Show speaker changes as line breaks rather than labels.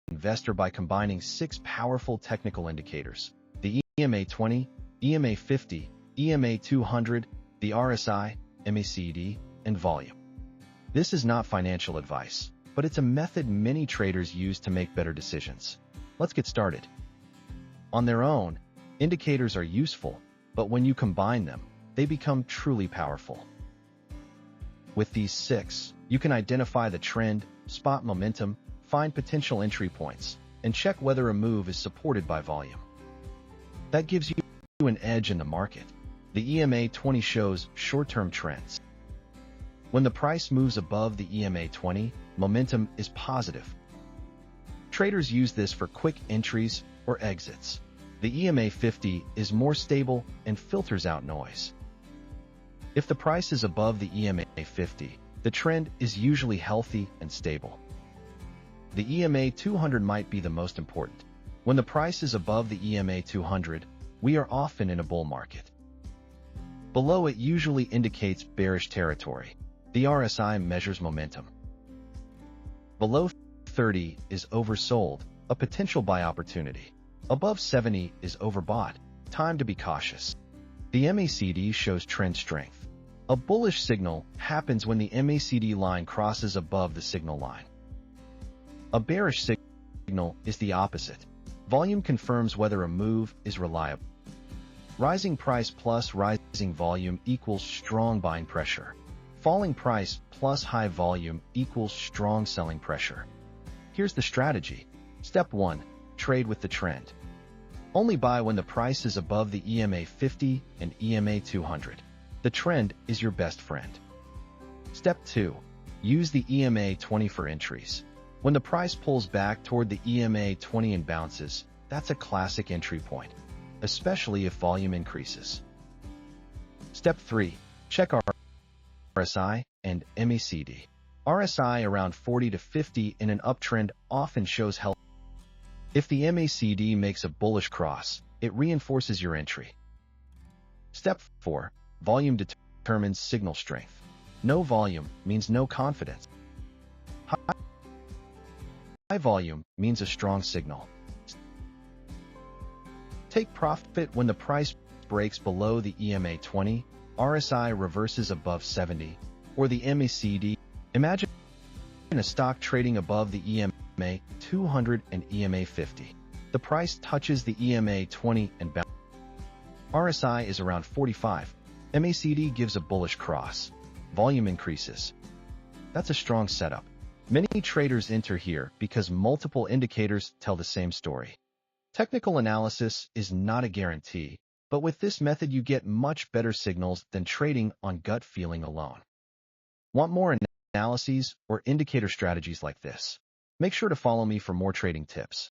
investor by combining 6 powerful technical indicators: the EMA 20, EMA 50, EMA 200, the RSI, MACD, and volume. This is not financial advice, but it's a method many traders use to make better decisions. Let's get started. On their own, indicators are useful, but when you combine them, they become truly powerful. With these 6, you can identify the trend, spot momentum, find potential entry points, and check whether a move is supported by volume. That gives you an edge in the market. The EMA 20 shows short-term trends. When the price moves above the EMA 20, momentum is positive. Traders use this for quick entries or exits. The EMA 50 is more stable and filters out noise. If the price is above the EMA 50, the trend is usually healthy and stable. The EMA 200 might be the most important. When the price is above the EMA 200, we are often in a bull market. Below it usually indicates bearish territory. The RSI measures momentum. Below 30 is oversold, a potential buy opportunity. Above 70 is overbought, time to be cautious. The MACD shows trend strength. A bullish signal happens when the MACD line crosses above the signal line. A bearish signal is the opposite. Volume confirms whether a move is reliable. Rising price plus rising volume equals strong buying pressure. Falling price plus high volume equals strong selling pressure. Here's the strategy. Step 1. Trade with the trend. Only buy when the price is above the EMA 50 and EMA 200. The trend is your best friend. Step 2. Use the EMA 20 for entries. When the price pulls back toward the EMA 20 and bounces, that's a classic entry point, especially if volume increases. Step 3. Check RSI and MACD. RSI around 40 to 50 in an uptrend often shows health. If the MACD makes a bullish cross, it reinforces your entry. Step 4. Volume determines signal strength. No volume means no confidence. High volume means a strong signal. Take profit when the price breaks below the EMA 20, RSI reverses above 70, or the MACD. Imagine a stock trading above the EMA 200 and EMA 50. The price touches the EMA 20 and bounces. RSI is around 45. MACD gives a bullish cross. Volume increases. That's a strong setup. Many traders enter here because multiple indicators tell the same story. Technical analysis is not a guarantee, but with this method you get much better signals than trading on gut feeling alone. Want more analyses or indicator strategies like this? Make sure to follow me for more trading tips.